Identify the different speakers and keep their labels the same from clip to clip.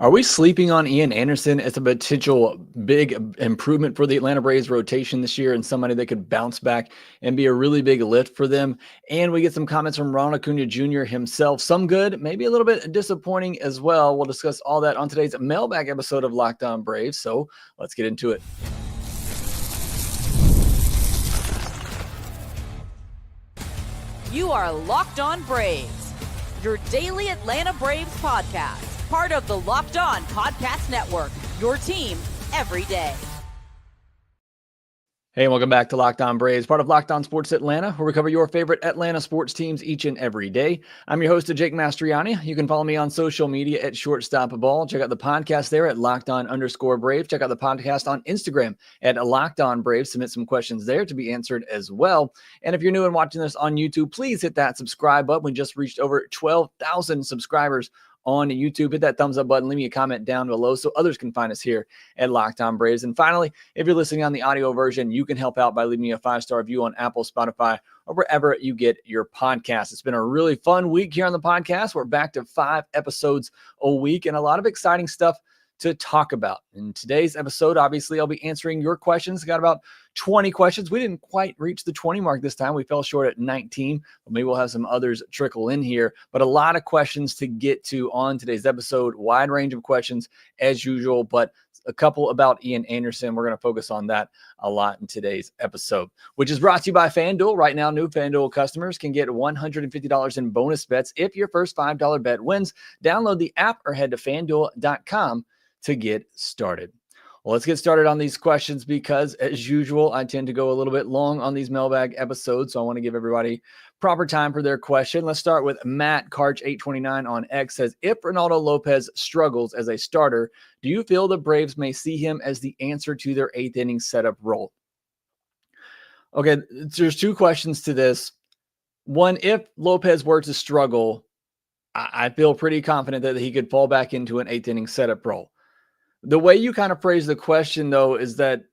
Speaker 1: Are we sleeping on Ian Anderson as a potential big improvement for the Atlanta Braves rotation this year and somebody that could bounce back and be a really big lift for them? And we get some comments from Ronald Acuńa Jr. himself. Some good, maybe a little bit disappointing as well. We'll discuss all that on today's Mailbag episode of Locked On Braves. So let's get into it.
Speaker 2: You are Locked On Braves, your daily Atlanta Braves podcast. Part of the Locked On Podcast Network, your team every day.
Speaker 1: Hey, and welcome back to Locked On Braves, part of Locked On Sports Atlanta, where we cover your favorite Atlanta sports teams each and every day. I'm your host, Jake Mastriani. You can follow me on social media at Shortstop Ball. Check out the podcast there at LockedOn_Braves. Check out the podcast on Instagram at Locked On Braves. Submit some questions there to be answered as well. And if you're new and watching this on YouTube, please hit that subscribe button. We just reached over 12,000 subscribers on YouTube. Hit that thumbs up button. Leave me a comment down below so others can find us here at Locked On Braves. And finally, if you're listening on the audio version, you can help out by leaving me a 5-star review on Apple, Spotify, or wherever you get your podcast. It's been a really fun week here on the podcast. We're back to 5 episodes a week and a lot of exciting stuff to talk about. In today's episode, obviously, I'll be answering your questions. Got about 20 questions. We didn't quite reach the 20 mark this time. We fell short at 19. But maybe we'll have some others trickle in here. But a lot of questions to get to on today's episode. Wide range of questions as usual, but a couple about Ian Anderson. We're going to focus on that a lot in today's episode, which is brought to you by FanDuel. Right now, new FanDuel customers can get $150 in bonus bets if your first $5 bet wins. Download the app or head to FanDuel.com to get started. Well, let's get started on these questions because, as usual, I tend to go a little bit long on these mailbag episodes, so I want to give everybody proper time for their question. Let's start with Matt Karch829 on X says, if Ronaldo Lopez struggles as a starter, do you feel the Braves may see him as the answer to their 8th inning setup role? Okay, there's 2 questions to this. One, if Lopez were to struggle, I feel pretty confident that he could fall back into an 8th inning setup role. The way you kind of phrase the question, though, is that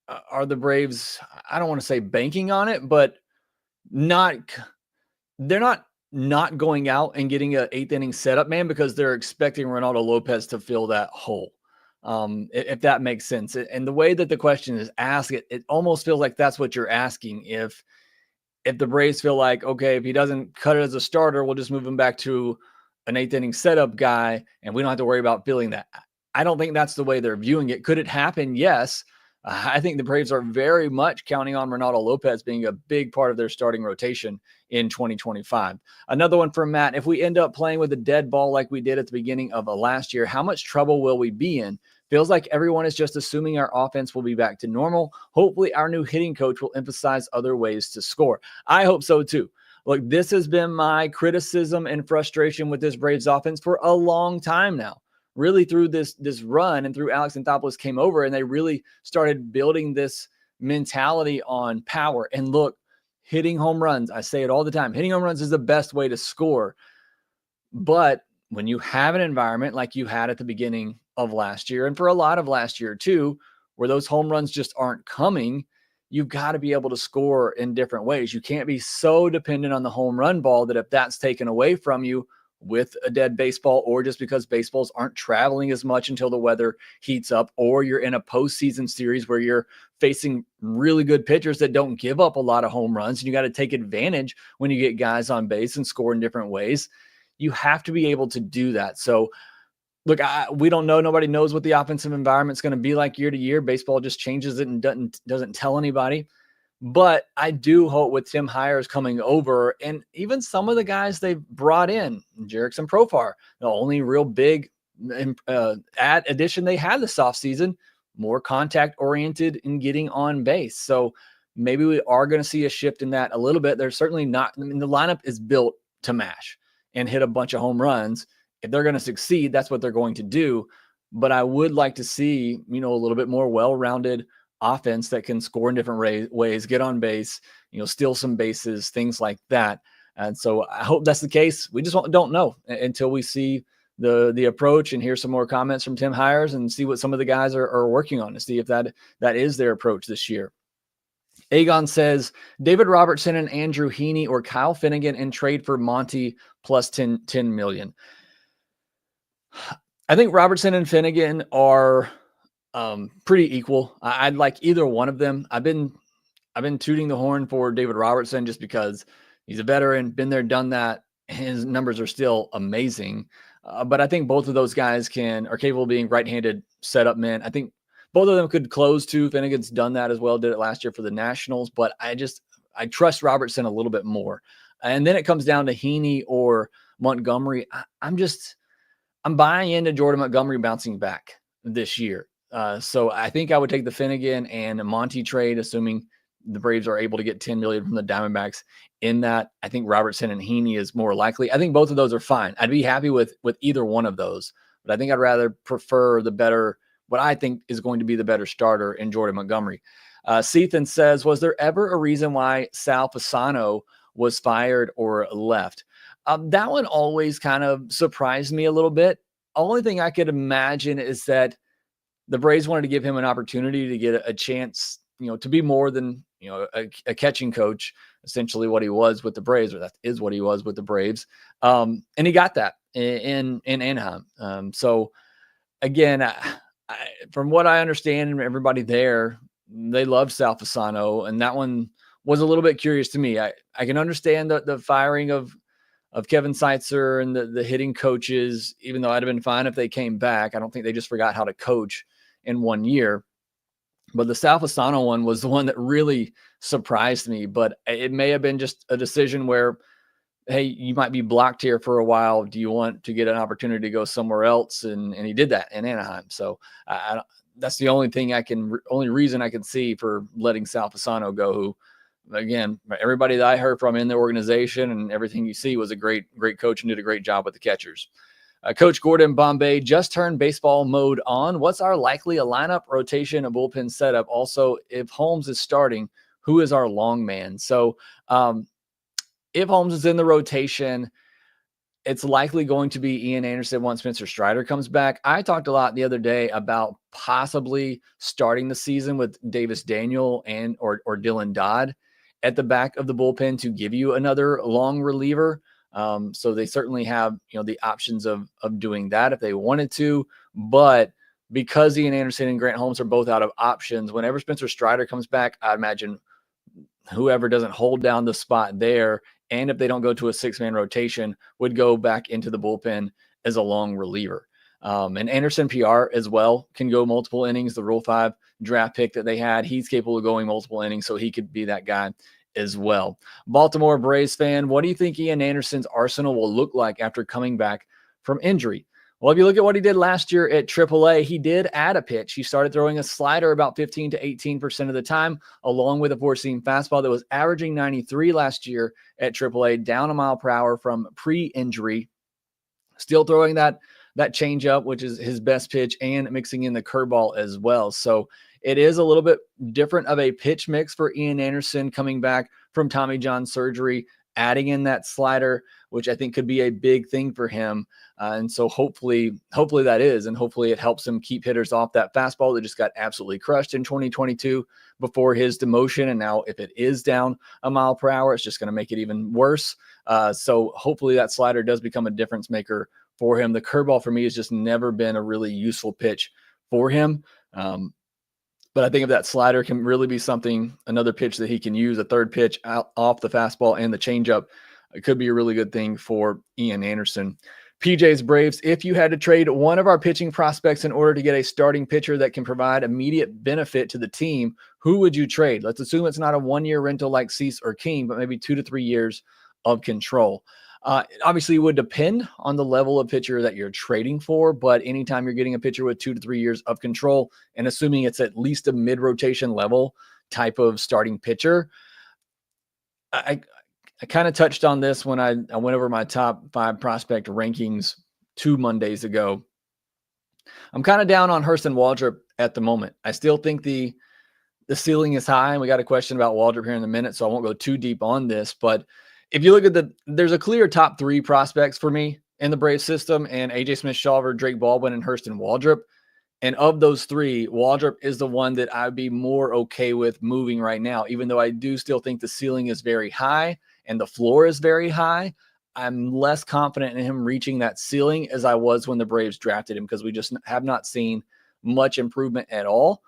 Speaker 1: are the Braves, I don't want to say banking on it, but they're not going out and getting an 8th inning setup man because they're expecting Ronaldo Lopez to fill that hole, if that makes sense. And the way that the question is asked, it almost feels like that's what you're asking. If the Braves feel like, okay, if he doesn't cut it as a starter, we'll just move him back to an 8th inning setup guy, and we don't have to worry about filling that. I don't think that's the way they're viewing it. Could it happen? Yes. I think the Braves are very much counting on Ronaldo Lopez being a big part of their starting rotation in 2025. Another one from Matt. If we end up playing with a dead ball like we did at the beginning of last year, how much trouble will we be in? Feels like everyone is just assuming our offense will be back to normal. Hopefully our new hitting coach will emphasize other ways to score. I hope so too. Look, this has been my criticism and frustration with this Braves offense for a long time now. Really through this run and through Alex Anthopoulos came over and they really started building this mentality on power. And look, hitting home runs, I say it all the time, hitting home runs is the best way to score. But when you have an environment like you had at the beginning of last year, and for a lot of last year too, where those home runs just aren't coming, you've got to be able to score in different ways. You can't be so dependent on the home run ball that if that's taken away from you with a dead baseball, or just because baseballs aren't traveling as much until the weather heats up, or you're in a postseason series where you're facing really good pitchers that don't give up a lot of home runs, and you got to take advantage when you get guys on base and score in different ways. You have to be able to do that. So look, we don't know. Nobody knows what the offensive environment is going to be like year to year. Baseball just changes it and doesn't tell anybody. But I do hope with Tim Hires coming over and even some of the guys they've brought in, Jerickson Profar, the only real big addition they had this offseason, more contact oriented in getting on base. So maybe we are going to see a shift in that a little bit. They're certainly not, I mean, the lineup is built to mash and hit a bunch of home runs. If they're going to succeed, that's what they're going to do. But I would like to see, a little bit more well-rounded offense that can score in different ways, get on base, steal some bases, things like that. And so I hope that's the case. We just don't know until we see the approach and hear some more comments from Tim Hires and see what some of the guys are working on to see if that is their approach this year. Aegon says, David Robertson and Andrew Heaney or Kyle Finnegan in trade for Monty plus 10 million. I think Robertson and Finnegan are pretty equal. I'd like either one of them. I've been tooting the horn for David Robertson just because he's a veteran, been there, done that. His numbers are still amazing. But I think both of those guys are capable of being right-handed setup men. I think both of them could close too. Finnegan's done that as well, did it last year for the Nationals, but I trust Robertson a little bit more. And then it comes down to Heaney or Montgomery. I'm buying into Jordan Montgomery bouncing back this year. So I think I would take the Finnegan and Monty trade, assuming the Braves are able to get $10 million from the Diamondbacks in that. I think Robertson and Heaney is more likely. I think both of those are fine. I'd be happy with either one of those, but I think I'd rather prefer what I think is going to be the better starter in Jordan Montgomery. Sethan says, was there ever a reason why Sal Fasano was fired or left? That one always kind of surprised me a little bit. Only thing I could imagine is that the Braves wanted to give him an opportunity to get a chance, to be more than, a catching coach, essentially what he was with the Braves, or that is what he was with the Braves. And he got that in Anaheim. So again, from what I understand, and everybody there, they loved Sal Fasano, and that one was a little bit curious to me. I can understand the firing of Kevin Seitzer and the hitting coaches, even though I'd have been fine if they came back. I don't think they just forgot how to coach in 1 year. But the Sal Fasano one was the one that really surprised me. But it may have been just a decision where, hey, you might be blocked here for a while. Do you want to get an opportunity to go somewhere else? And he did that in Anaheim. So that's the only reason I can see for letting Sal Fasano go, who, again, everybody that I heard from in the organization and everything you see was a great coach and did a great job with the catchers. Coach Gordon Bombay just turned baseball mode on. What's our likely a lineup, rotation, a bullpen setup? Also, if Holmes is starting, who is our long man? So if Holmes is in the rotation, it's likely going to be Ian Anderson once Spencer Strider comes back. I talked a lot the other day about possibly starting the season with Davis Daniel or Dylan Dodd at the back of the bullpen to give you another long reliever. So they certainly have, the options of doing that if they wanted to, but because Ian Anderson and Grant Holmes are both out of options, whenever Spencer Strider comes back, I imagine whoever doesn't hold down the spot there, and if they don't go to a 6-man rotation, would go back into the bullpen as a long reliever. And Anderson PR as well can go multiple innings. The Rule 5 draft pick that they had, he's capable of going multiple innings, so he could be that guy as well. Baltimore Braves fan, what do you think Ian Anderson's arsenal will look like after coming back from injury? Well, if you look at what he did last year at AAA, he did add a pitch. He started throwing a slider about 15 to 18% of the time, along with a four-seam fastball that was averaging 93 last year at AAA, down a mile per hour from pre-injury. Still throwing that changeup, which is his best pitch, and mixing in the curveball as well. So it is a little bit different of a pitch mix for Ian Anderson coming back from Tommy John surgery, adding in that slider, which I think could be a big thing for him. And so hopefully that is, and hopefully it helps him keep hitters off that fastball that just got absolutely crushed in 2022 before his demotion. And now if it is down a mile per hour, it's just going to make it even worse. So hopefully that slider does become a difference maker for him. The curveball for me has just never been a really useful pitch for him. But I think if that slider can really be another pitch that he can use, a third pitch out off the fastball and the changeup, it could be a really good thing for Ian Anderson. PJ's Braves, if you had to trade one of our pitching prospects in order to get a starting pitcher that can provide immediate benefit to the team, who would you trade? Let's assume it's not a 1-year rental like Cease or King, but maybe 2 to 3 years of control. Obviously, it would depend on the level of pitcher that you're trading for, but anytime you're getting a pitcher with 2 to 3 years of control, and assuming it's at least a mid-rotation level type of starting pitcher, I kind of touched on this when I went over my top 5 prospect rankings 2 Mondays ago. I'm kind of down on Hurston Waldrop at the moment. I still think the ceiling is high, and we got a question about Waldrop here in a minute, so I won't go too deep on this, but if you look at there's a clear top 3 prospects for me in the Braves system, and AJ Smith-Shawver, Drake Baldwin, and Hurston Waldrop. And of those 3, Waldrop is the one that I'd be more okay with moving right now, even though I do still think the ceiling is very high and the floor is very high. I'm less confident in him reaching that ceiling as I was when the Braves drafted him, because we just have not seen much improvement at all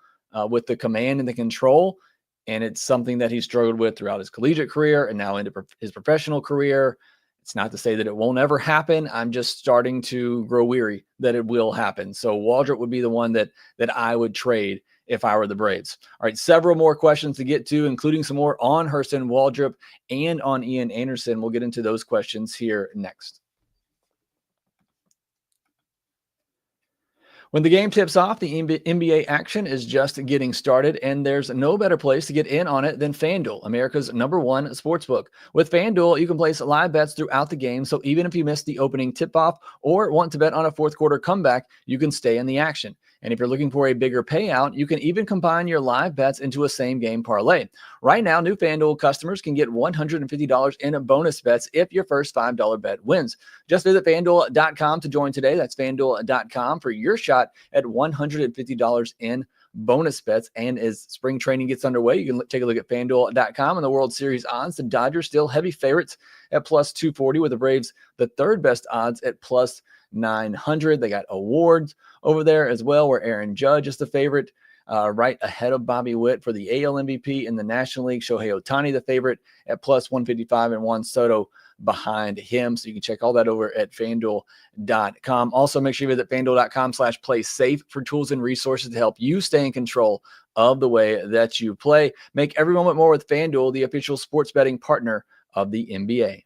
Speaker 1: with the command and the control. And it's something that he struggled with throughout his collegiate career and now into his professional career. It's not to say that it won't ever happen. I'm just starting to grow weary that it will happen. So Waldrop would be the one that I would trade if I were the Braves. All right, several more questions to get to, including some more on Hurston Waldrop and on Ian Anderson. We'll get into those questions here next. When the game tips off, the NBA action is just getting started, and there's no better place to get in on it than FanDuel, America's #1 sportsbook. With FanDuel, you can place live bets throughout the game, so even if you miss the opening tip-off or want to bet on a fourth quarter comeback, you can stay in the action. And if you're looking for a bigger payout, you can even combine your live bets into a same-game parlay. Right now, new FanDuel customers can get $150 in bonus bets if your first $5 bet wins. Just visit FanDuel.com to join today. That's FanDuel.com for your shot at $150 in bonus bets. And as spring training gets underway, you can take a look at FanDuel.com and the World Series odds. The Dodgers still heavy favorites at plus 240, with the Braves the third best odds at plus 900. They got awards over there as well, where Aaron Judge is the favorite, right ahead of Bobby Witt for the AL MVP. In the National League, Shohei Ohtani the favorite at plus 155, and Juan Soto behind him. So you can check all that over at FanDuel.com. Also, make sure you visit FanDuel.com/play-safe for tools and resources to help you stay in control of the way that you play. Make every moment more with FanDuel, the official sports betting partner of the NBA.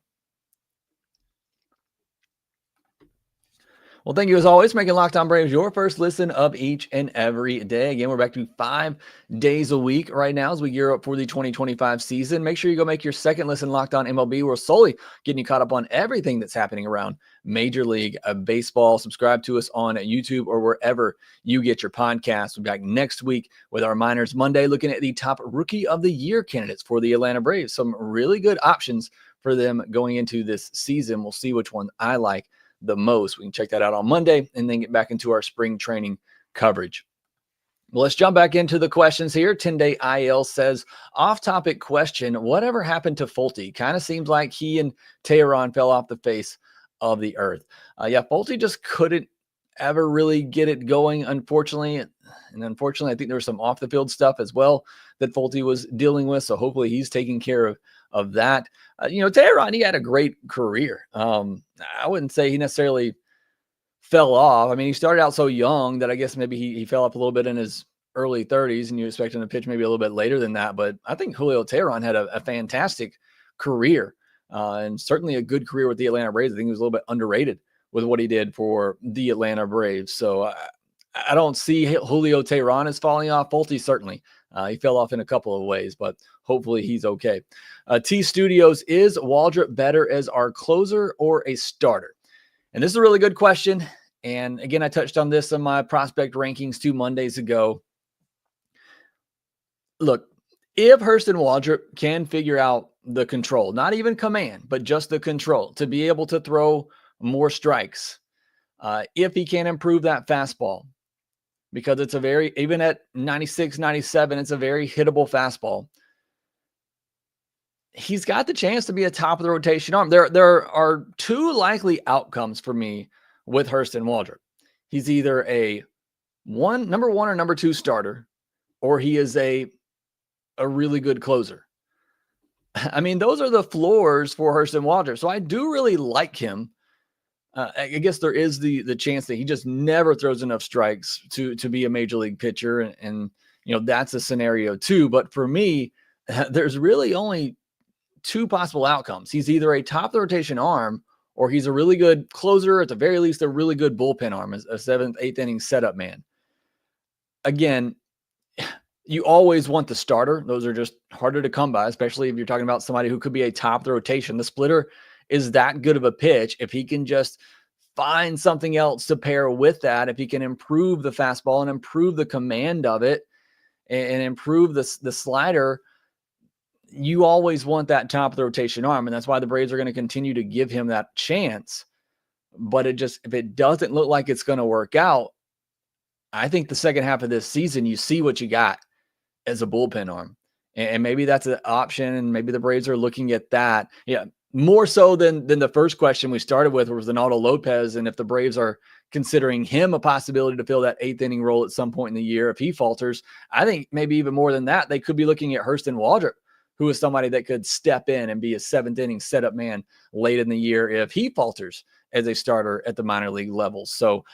Speaker 1: Well, thank you as always for making Locked On Braves your first listen of each and every day. Again, we're back to 5 days a week right now as we gear up for the 2025 season. Make sure you go make your second listen Locked On MLB. We're solely getting you caught up on everything that's happening around Major League Baseball. Subscribe to us on YouTube or wherever you get your podcasts. We'll be back next week with our Minors Monday, looking at the top Rookie of the Year candidates for the Atlanta Braves. Some really good options for them going into this season. We'll see which one I like the most. We can check that out on Monday and then get back into our spring training coverage. Well, let's jump back into the questions here. 10-Day IL says, off-topic question, whatever happened to Fulte? Kind of seems like he and Teheran fell off the face of the earth. Fulte just couldn't ever really get it going, unfortunately. And unfortunately, I think there was some off-the-field stuff as well that Fulte was dealing with, so hopefully he's taking care of that. Teheran, he had a great career. I wouldn't say he necessarily fell off. I mean, he started out so young that I guess maybe he fell off a little bit in his early 30s, and you expect him to pitch maybe a little bit later than that. But I think Julio Teheran had a fantastic career, and certainly a good career with the Atlanta Braves. I think he was a little bit underrated with what he did for the Atlanta Braves. So I don't see Julio Teheran as falling off. Fulte certainly. He fell off in a couple of ways, but hopefully he's okay. T Studios, is Waldrop better as our closer or a starter? And this is a really good question. And again, I touched on this in my prospect rankings 2 Mondays ago. Look, if Hurston Waldrop can figure out the control, not even command, but just the control to be able to throw more strikes, if he can improve that fastball, because it's even at 96, 97, it's a very hittable fastball. He's got the chance to be a top of the rotation arm. There are 2 likely outcomes for me with Hurston Waldrop. He's either a number 1 or number 2 starter, or he is a really good closer. I mean, those are the floors for Hurston Waldrop. So I do really like him. I guess there is the chance that he just never throws enough strikes to be a major league pitcher. And that's a scenario too. But for me, there's really only 2 possible outcomes. He's either a top of the rotation arm, or he's a really good closer, at the very least, a really good bullpen arm, as a 7th, 8th inning setup man. Again, you always want the starter. Those are just harder to come by, especially if you're talking about somebody who could be a top of the rotation. The splitter is that good of a pitch. If he can just find something else to pair with that, if he can improve the fastball and improve the command of it and improve the slider, you always want that top of the rotation arm. And that's why the Braves are going to continue to give him that chance. But if it doesn't look like it's going to work out, I think the second half of this season, you see what you got as a bullpen arm. And maybe that's an option, and maybe the Braves are looking at that. Yeah, more so than the first question we started with was Ronaldo Lopez. And if the Braves are considering him a possibility to fill that 8th inning role at some point in the year, if he falters, I think maybe even more than that, they could be looking at Hurston Waldrop, who is somebody that could step in and be a 7th inning setup man late in the year if he falters as a starter at the minor league level. So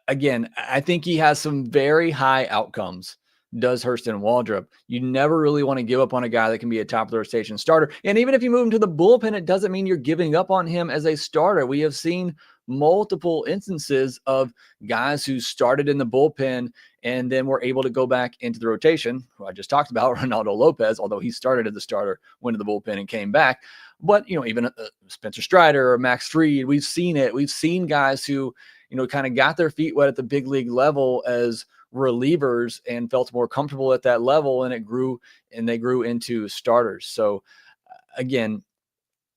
Speaker 1: again, I think he has some very high outcomes, does Hurston Waldrop. You never really want to give up on a guy that can be a top of the rotation starter. And even if you move him to the bullpen, it doesn't mean you're giving up on him as a starter. We have seen multiple instances of guys who started in the bullpen and then were able to go back into the rotation, who I just talked about, Ronaldo Lopez, although he started as the starter, went to the bullpen and came back. But, even Spencer Strider or Max Fried, we've seen it. We've seen guys who, kind of got their feet wet at the big league level as relievers and felt more comfortable at that level, and they grew into starters. So again,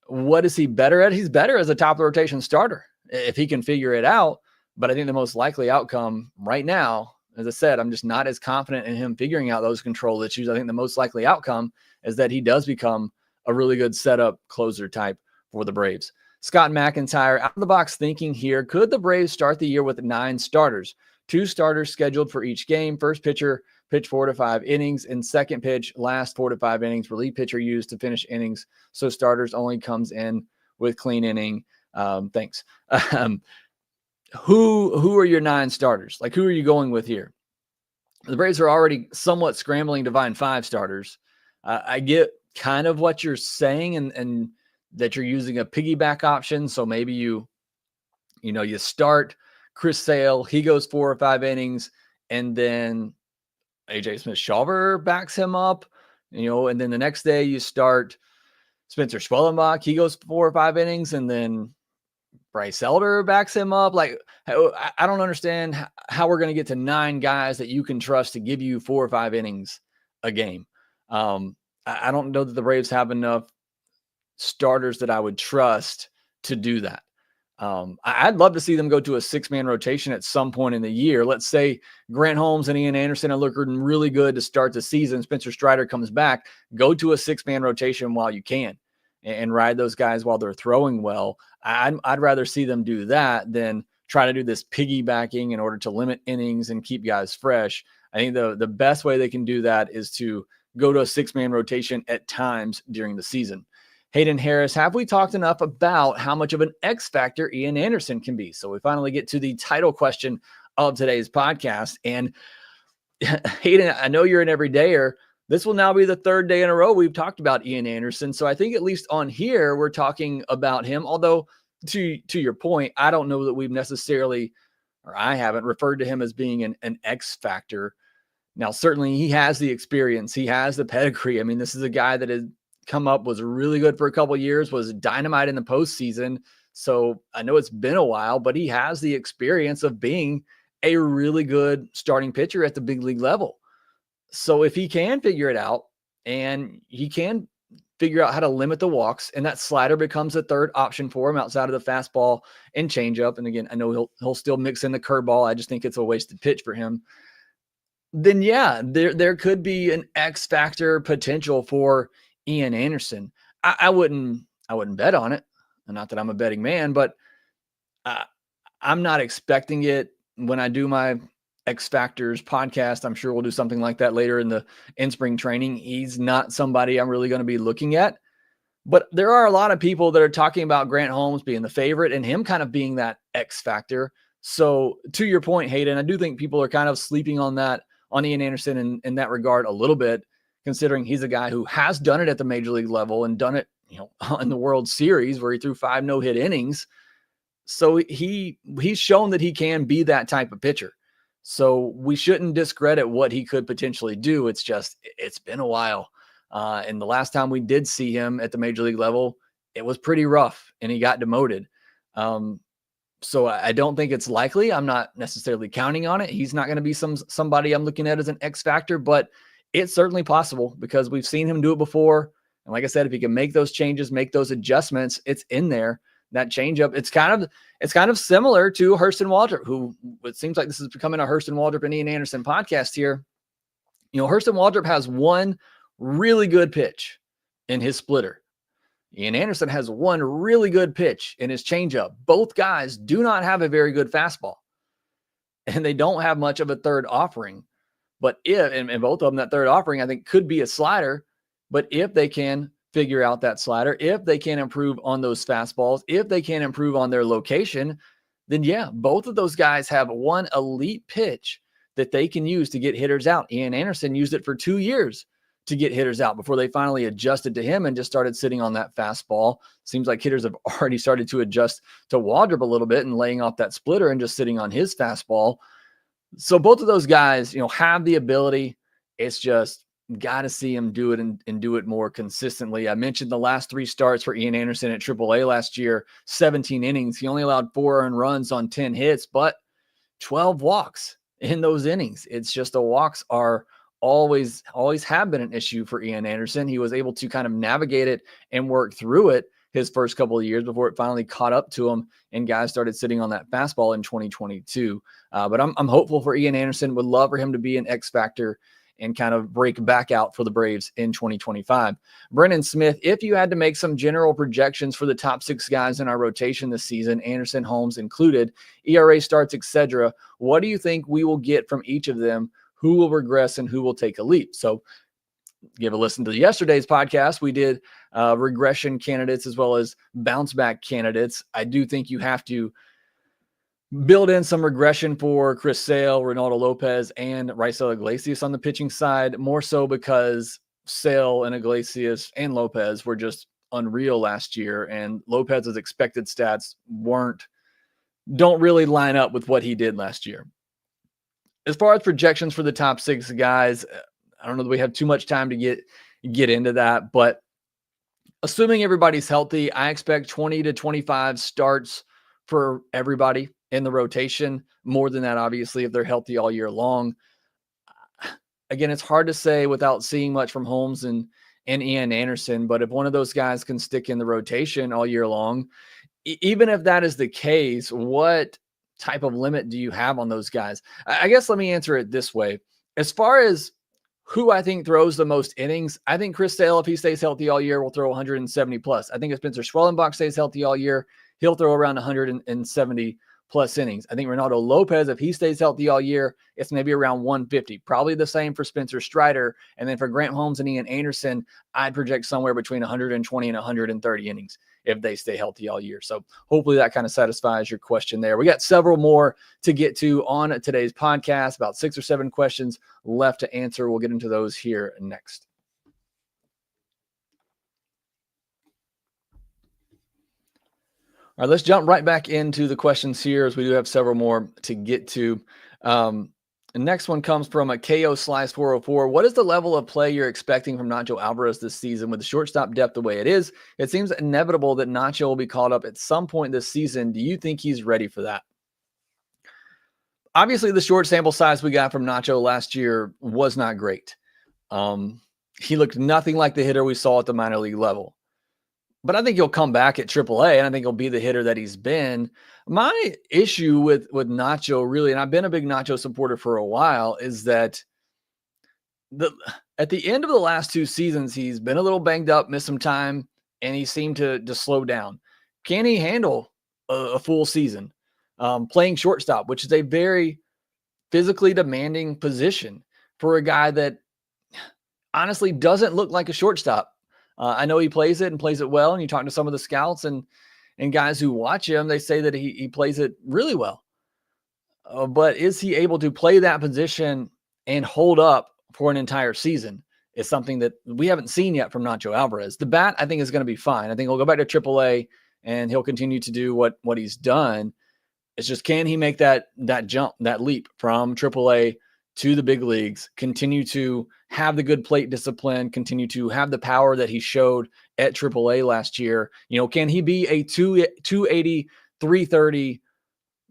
Speaker 1: what is he better at? He's better as a top of the rotation starter if he can figure it out. But I think the most likely outcome right now, as I said, I'm just not as confident in him figuring out those control issues. I think the most likely outcome is that he does become a really good setup closer type for the Braves. Scott McIntyre, out of the box thinking here, could the Braves start the year with 9 starters? 2 starters scheduled for each game. First pitcher, pitch 4 to 5 innings, and second pitch, last 4 to 5 innings. Relief pitcher used to finish innings, so starters only comes in with clean inning. Thanks. Who are your 9 starters? Like, who are you going with here? The Braves are already somewhat scrambling to find 5 starters. I get kind of what you're saying, and that you're using a piggyback option. So maybe you start Chris Sale, he goes 4 or 5 innings, and then AJ Smith-Shawver backs him up, and then the next day you start Spencer Schwellenbach, he goes 4 or 5 innings, and then Bryce Elder backs him up. Like, I don't understand how we're going to get to 9 guys that you can trust to give you 4 or 5 innings a game. I don't know that the Braves have enough starters that I would trust to do that. I'd love to see them go to a 6-man rotation at some point in the year. Let's say Grant Holmes and Ian Anderson are looking really good to start the season. Spencer Strider comes back. Go to a 6-man rotation while you can and ride those guys while they're throwing well. I'd rather see them do that than try to do this piggybacking in order to limit innings and keep guys fresh. I think the best way they can do that is to go to a 6-man rotation at times during the season. Hayden Harris, have we talked enough about how much of an X factor Ian Anderson can be? So we finally get to the title question of today's podcast. And Hayden, I know you're an everydayer. This will now be the 3rd day in a row we've talked about Ian Anderson. So I think at least on here, we're talking about him. Although to your point, I don't know that we've necessarily, or I haven't referred to him as being an X factor. Now, certainly he has the experience. He has the pedigree. I mean, this is a guy that has come up, was really good for a couple of years, was dynamite in the postseason. So I know it's been a while, but he has the experience of being a really good starting pitcher at the big league level. So if he can figure it out and he can figure out how to limit the walks, and that slider becomes a 3rd option for him outside of the fastball and changeup. And again, I know he'll still mix in the curveball. I just think it's a wasted pitch for him. Then yeah, there could be an X factor potential for Ian Anderson. I wouldn't bet on it. Not that I'm a betting man, but I'm not expecting it. When I do my X Factors podcast, I'm sure we'll do something like that later in spring training. He's not somebody I'm really going to be looking at, but there are a lot of people that are talking about Grant Holmes being the favorite and him kind of being that X factor. So to your point, Hayden, I do think people are kind of sleeping on Ian Anderson in that regard a little bit, considering he's a guy who has done it at the major league level and done it, in the World Series where he threw 5 no-hit innings. So he's shown that he can be that type of pitcher. So we shouldn't discredit what he could potentially do. It's just, it's been a while. And the last time we did see him at the major league level, it was pretty rough and he got demoted. So I don't think it's likely. I'm not necessarily counting on it. He's not going to be somebody I'm looking at as an X factor, but it's certainly possible because we've seen him do it before. And like I said, if he can make those changes, make those adjustments, it's in there. That changeup, it's kind of similar to Hurston Waldrop, who it seems like this is becoming a Hurston Waldrop and Ian Anderson podcast here. Hurston Waldrop has one really good pitch in his splitter. Ian Anderson has one really good pitch in his changeup. Both guys do not have a very good fastball, and they don't have much of a third offering. But and both of them, that third offering, I think, could be a slider. But if they can figure out that slider, if they can improve on those fastballs, if they can improve on their location, then yeah, both of those guys have one elite pitch that they can use to get hitters out. Ian Anderson used it for 2 years to get hitters out before they finally adjusted to him and just started sitting on that fastball. Seems like hitters have already started to adjust to Waldrop a little bit and laying off that splitter and just sitting on his fastball. So both of those guys, have the ability. It's just got to see him do it and do it more consistently. I mentioned the last 3 starts for Ian Anderson at AAA last year, 17 innings. He only allowed 4 earned runs on 10 hits, but 12 walks in those innings. It's just the walks are always have been an issue for Ian Anderson. He was able to kind of navigate it and work through it his first couple of years before it finally caught up to him and guys started sitting on that fastball in 2022. But I'm hopeful for Ian Anderson. Would love for him to be an X factor and kind of break back out for the Braves in 2025. Brennan Smith, if you had to make some general projections for the top 6 guys in our rotation this season, Anderson, Holmes included, ERA starts, etc., what do you think we will get from each of them? Who will regress and who will take a leap? So give a listen to yesterday's podcast. We did regression candidates as well as bounce back candidates. I do think you have to build in some regression for Chris Sale, Ronaldo Lopez, and Raisel Iglesias on the pitching side, more so because Sale and Iglesias and Lopez were just unreal last year, and Lopez's expected stats don't really line up with what he did last year. As far as projections for the top 6 guys, I don't know that we have too much time to get into that, but assuming everybody's healthy, I expect 20 to 25 starts for everybody in the rotation. More than that, obviously, if they're healthy all year long. Again, it's hard to say without seeing much from Holmes and Ian Anderson, but if one of those guys can stick in the rotation all year long, even if that is the case, what type of limit do you have on those guys? I guess let me answer it this way. As far as who I think throws the most innings, I think Chris Sale, if he stays healthy all year, will throw 170 plus. I think if Spencer Schwellenbach stays healthy all year, he'll throw around 170 plus innings. I think Ronaldo Lopez, if he stays healthy all year, it's maybe around 150. Probably the same for Spencer Strider. And then for Grant Holmes and Ian Anderson, I'd project somewhere between 120 and 130 innings if they stay healthy all year. So hopefully that kind of satisfies your question there. We got several more to get to on today's podcast, about 6 or 7 questions left to answer. We'll get into those here next. All right, let's jump right back into the questions here as we do have several more to get to. The next one comes from a KO Slice 404. What is the level of play you're expecting from Nacho Alavarez this season with the shortstop depth the way it is? It seems inevitable that Nacho will be called up at some point this season. Do you think he's ready for that? Obviously, the short sample size we got from Nacho last year was not great. He looked nothing like the hitter we saw at the minor league level. But I think he'll come back at AAA, and I think he'll be the hitter that he's been. My issue with Nacho, really, and I've been a big Nacho supporter for a while, is that at the end of the last 2 seasons, he's been a little banged up, missed some time, and he seemed to slow down. Can he handle a full season playing shortstop, which is a very physically demanding position for a guy that honestly doesn't look like a shortstop? I know he plays it and plays it well. And you talk to some of the scouts and guys who watch him, they say that he plays it really well. But is he able to play that position and hold up for an entire season? Is something that we haven't seen yet from Nacho Alavarez. The bat, I think, is going to be fine. I think he'll go back to AAA and he'll continue to do what he's done. It's just, can he make that jump, that leap from AAA to the big leagues, continue to have the good plate discipline, continue to have the power that he showed at AAA last year? Can he be a 280, 330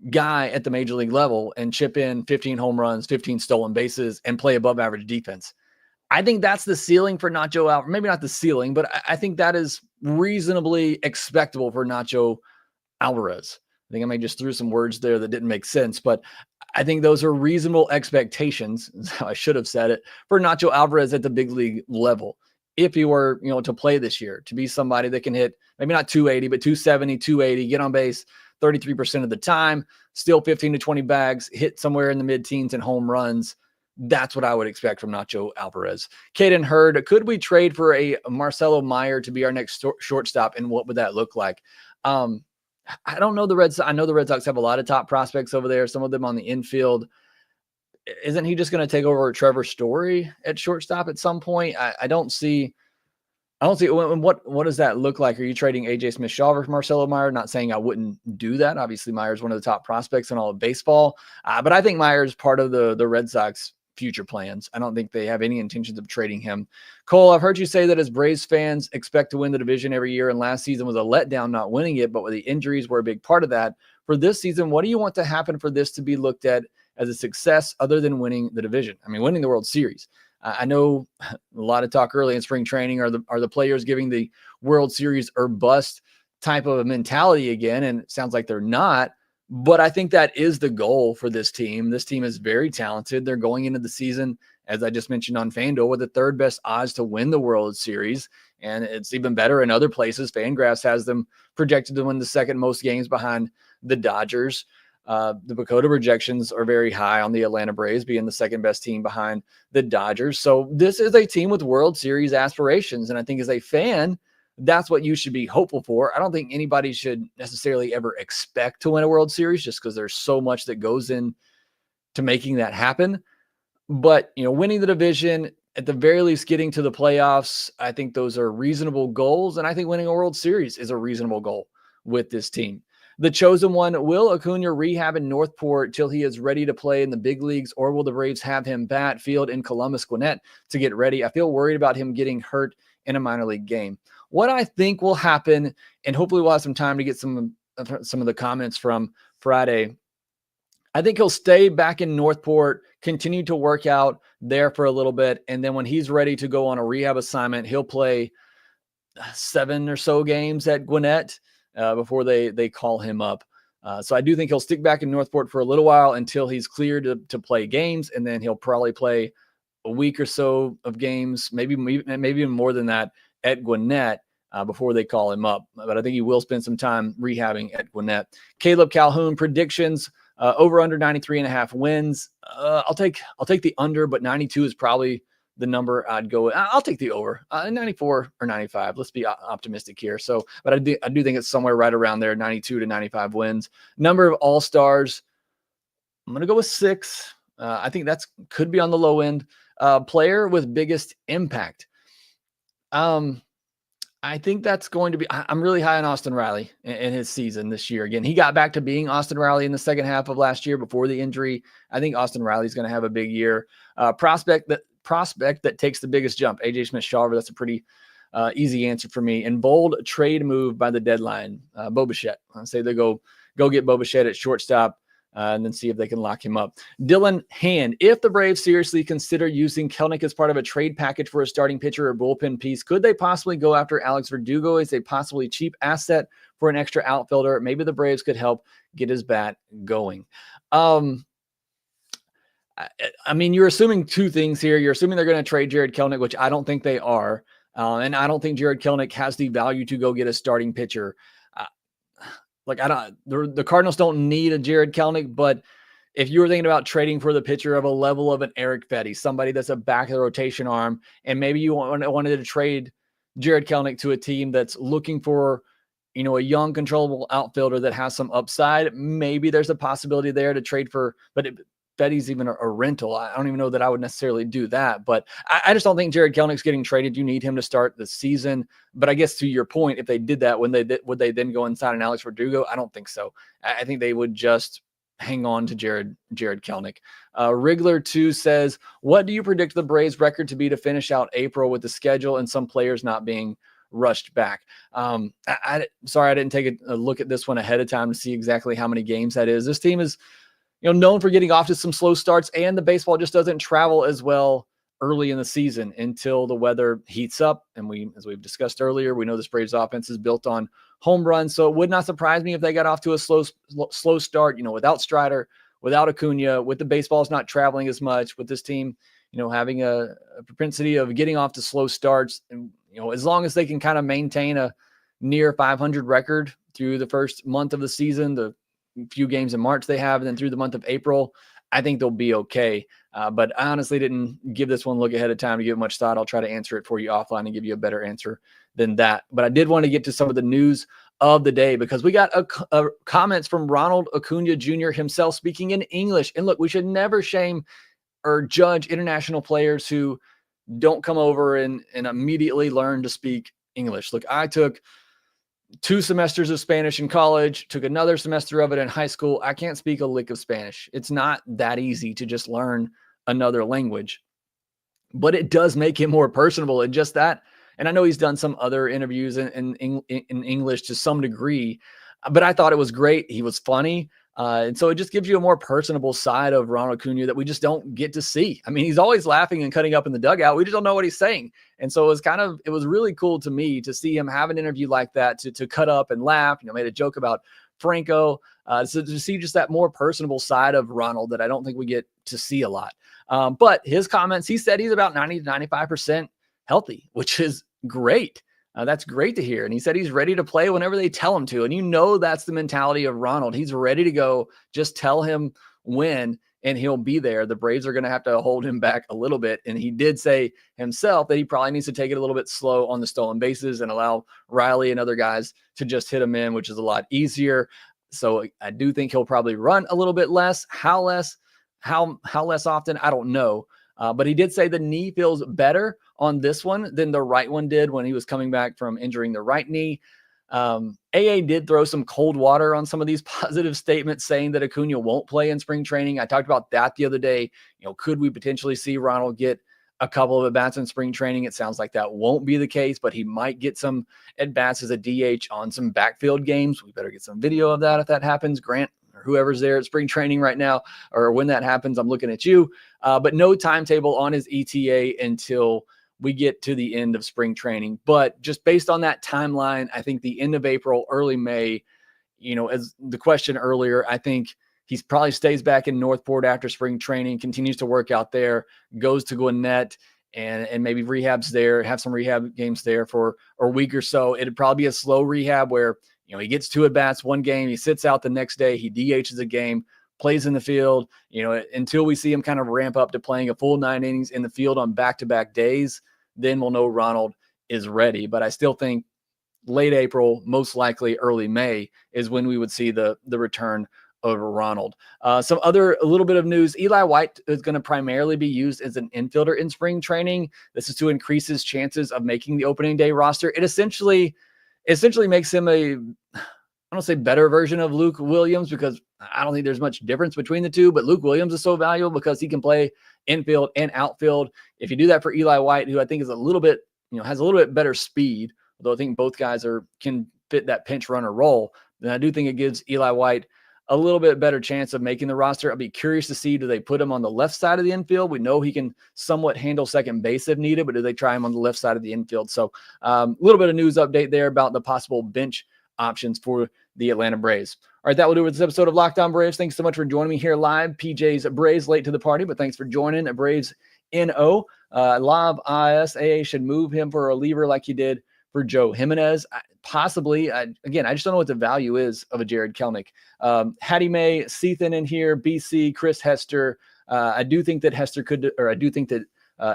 Speaker 1: guy at the major league level and chip in 15 home runs, 15 stolen bases, and play above average defense? I think that's the ceiling for Nacho Alavarez. Maybe not the ceiling, but I think that is reasonably expectable for Nacho Alavarez. I think I may just threw some words there that didn't make sense, but I think those are reasonable expectations, is how I should have said it, for Nacho Alavarez at the big league level. if he were, to play this year, to be somebody that can hit maybe not 280, but 270, 280, get on base 33% of the time, steal 15 to 20 bags, hit somewhere in the mid-teens and home runs. That's what I would expect from Nacho Alavarez. Caden Hurd, could we trade for a Marcelo Meyer to be our next shortstop, and what would that look like? I don't know the Red Sox. I know the Red Sox have a lot of top prospects over there, some of them on the infield. Isn't he just going to take over Trevor Story at shortstop at some point? I don't see. What does that look like? Are you trading AJ Smith-Shaw for Marcelo Meyer? Not saying I wouldn't do that. Obviously, Meyer's one of the top prospects in all of baseball, but I think Meyer's part of the Red Sox future plans. I don't think they have any intentions of trading him. Cole, I've heard you say that as Braves fans expect to win the division every year, and last season was a letdown not winning it, but the injuries were a big part of that. For this season, what do you want to happen for this to be looked at as a success other than winning the division? I mean, winning the World Series. I know a lot of talk early in spring training are the players giving the World Series or bust type of a mentality again, and it sounds like they're not. But I think that is the goal for this team. This team is very talented. They're going into the season, as I just mentioned on FanDuel, with the third best odds to win the World Series. And it's even better in other places. FanGraphs has them projected to win the second most games behind the Dodgers. The Bakota projections are very high on the Atlanta Braves being the second best team behind the Dodgers. So this is a team with World Series aspirations. And I think as a fan, that's what you should be hopeful for. I don't think anybody should necessarily ever expect to win a World Series just because there's so much that goes in to making that happen. But, winning the division, at the very least getting to the playoffs, I think those are reasonable goals. And I think winning a World Series is a reasonable goal with this team. The chosen one, will Acuña rehab in Northport till he is ready to play in the big leagues, or will the Braves have him bat field in Columbus Gwinnett to get ready? I feel worried about him getting hurt in a minor league game. What I think will happen, and hopefully we'll have some time to get some of the comments from Friday, I think he'll stay back in Northport, continue to work out there for a little bit, and then when he's ready to go on a rehab assignment, he'll play 7 or so games at Gwinnett before they call him up. So I do think he'll stick back in Northport for a little while until he's cleared to play games, and then he'll probably play a week or so of games, maybe even more than that, at Gwinnett before they call him up. But I think he will spend some time rehabbing at Gwinnett. Caleb Calhoun, predictions, over under 93.5 wins. I'll take the under, but 92 is probably the number I'd go with. I'll take the over, 94 or 95. Let's be optimistic here. So, but I do think it's somewhere right around there, 92 to 95 wins. Number of All-Stars, I'm going to go with 6. I think that's could be on the low end. Player with biggest impact. I think that's going to be, I'm really high on Austin Riley in his season this year. Again, he got back to being Austin Riley in the second half of last year before the injury. I think Austin Riley's going to have a big year. Prospect that takes the biggest jump, AJ Smith-Shaw. That's a pretty easy answer for me. And bold trade move by the deadline, Bo Bichette. I say they go get Bo Bichette at shortstop and then see if they can lock him up. Dylan Hand, if the Braves seriously consider using Kelenic as part of a trade package for a starting pitcher or bullpen piece, could they possibly go after Alex Verdugo as a possibly cheap asset for an extra outfielder? Maybe the Braves could help get his bat going. I mean, you're assuming two things here. You're assuming they're going to trade Jared Kelenic, which I don't think they are. And I don't think Jared Kelenic has the value to go get a starting pitcher. The Cardinals don't need a Jared Kelenic, but if you were thinking about trading for the pitcher of a level of an Eric Fetty, somebody that's a back of the rotation arm, and maybe you wanted to trade Jared Kelenic to a team that's looking for, a young, controllable outfielder that has some upside, maybe there's a possibility there to trade for, but Fetty's even a rental. I don't even know that I would necessarily do that, but I just don't think Jared Kelenic getting traded. You need him to start the season. But I guess to your point, if they did that, would they then go and sign an Alex Verdugo? I don't think so. I think they would just hang on to Jared Kelenic. Wriggler2 says, what do you predict the Braves record to be to finish out April with the schedule and some players not being rushed back? Sorry, I didn't take a look at this one ahead of time to see exactly how many games that is. This team is known for getting off to some slow starts, and the baseball just doesn't travel as well early in the season until the weather heats up. And as we've discussed earlier, we know this Braves offense is built on home runs. So it would not surprise me if they got off to a slow start, without Strider, without Acuña, with the baseballs not traveling as much, with this team, having a propensity of getting off to slow starts. And, as long as they can kind of maintain a near 500 record through the first month of the season, the few games in March they have, and then through the month of April, I think they'll be okay. But I honestly didn't give this one look ahead of time to give it much thought. I'll try to answer it for you offline and give you a better answer than that. But I did want to get to some of the news of the day because we got a comments from Ronald Acuńa Jr. himself speaking in English. And look, we should never shame or judge international players who don't come over and immediately learn to speak English. Look, I took 2 semesters of Spanish in college, took another semester of it in high school. I can't speak a lick of Spanish. It's not that easy to just learn another language, but it does make him more personable and just that. And I know he's done some other interviews in English to some degree, but I thought it was great. He was funny. And so it just gives you a more personable side of Ronald Acuña that we just don't get to see. I mean, he's always laughing and cutting up in the dugout. We just don't know what he's saying. And so it was really cool to me to see him have an interview like that, to cut up and laugh, made a joke about Franco, so to see just that more personable side of Ronald that I don't think we get to see a lot. But his comments, he said he's about 90 to 95% healthy, which is great. That's great to hear. And he said he's ready to play whenever they tell him to. And that's the mentality of Ronald. He's ready to go. Just tell him when, and he'll be there. The Braves are going to have to hold him back a little bit. And he did say himself that he probably needs to take it a little bit slow on the stolen bases and allow Riley and other guys to just hit him in, which is a lot easier. So I do think he'll probably run a little bit less. How less often, I don't know. But he did say the knee feels better on this one than the right one did when he was coming back from injuring the right knee. AA did throw some cold water on some of these positive statements saying that Acuña won't play in spring training. I talked about that the other day. Could we potentially see Ronald get a couple of at-bats in spring training? It sounds like that won't be the case, but he might get some at-bats as a DH on some backfield games. We better get some video of that if that happens. Grant, or whoever's there at spring training right now, or when that happens, I'm looking at you. But no timetable on his ETA until we get to the end of spring training. But just based on that timeline, I think the end of April, early May, as the question earlier, I think he probably stays back in Northport after spring training, continues to work out there, goes to Gwinnett, and maybe rehabs there, have some rehab games there for a week or so. It'd probably be a slow rehab where, he gets 2 at-bats one game, he sits out the next day, he DHs a game, plays in the field, until we see him kind of ramp up to playing a full 9 innings in the field on back-to-back days, then we'll know Ronald is ready. But I still think late April, most likely early May, is when we would see the return over Ronald. A little bit of news. Eli White is going to primarily be used as an infielder in spring training. This is to increase his chances of making the opening day roster. It essentially makes him I don't say better version of Luke Williams, because I don't think there's much difference between the two, but Luke Williams is so valuable because he can play infield and outfield. If you do that for Eli White, who I think is a little bit, has a little bit better speed, although I think both guys can fit that pinch runner role, then I do think it gives Eli White a little bit better chance of making the roster. I'll be curious to see, do they put him on the left side of the infield? We know he can somewhat handle second base if needed, but do they try him on the left side of the infield? So a little bit of news update there about the possible bench options for the Atlanta Braves. All right, that will do it for this episode of Locked On Braves. Thanks so much for joining me here live. PJ's Braves late to the party, but thanks for joining. Braves NO. Lav ISAA should move him for a reliever like he did for Joe Jimenez. Possibly. Again, I just don't know what the value is of a Jared Kelnick. Hattie May, Sethan in here, BC, Chris Hester. I do think that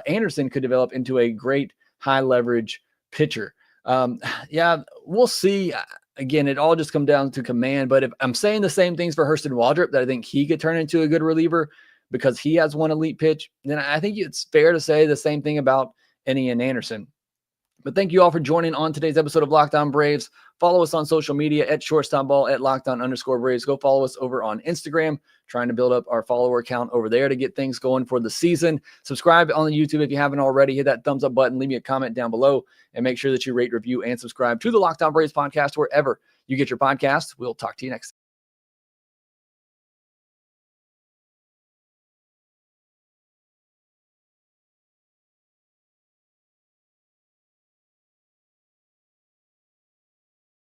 Speaker 1: Anderson could develop into a great high leverage pitcher. We'll see. Again, it all just comes down to command, but if I'm saying the same things for Hurston Waldrop, that I think he could turn into a good reliever because he has one elite pitch, then I think it's fair to say the same thing about Ian Anderson. But thank you all for joining on today's episode of Locked On Braves. Follow us on social media at shortstopball, at @LockedOn_Braves. Go follow us over on Instagram, trying to build up our follower count over there to get things going for the season. Subscribe on the YouTube if you haven't already. Hit that thumbs up button, leave me a comment down below, and make sure that you rate, review, and subscribe to the Locked On Braves podcast wherever you get your podcasts. We'll talk to you next time.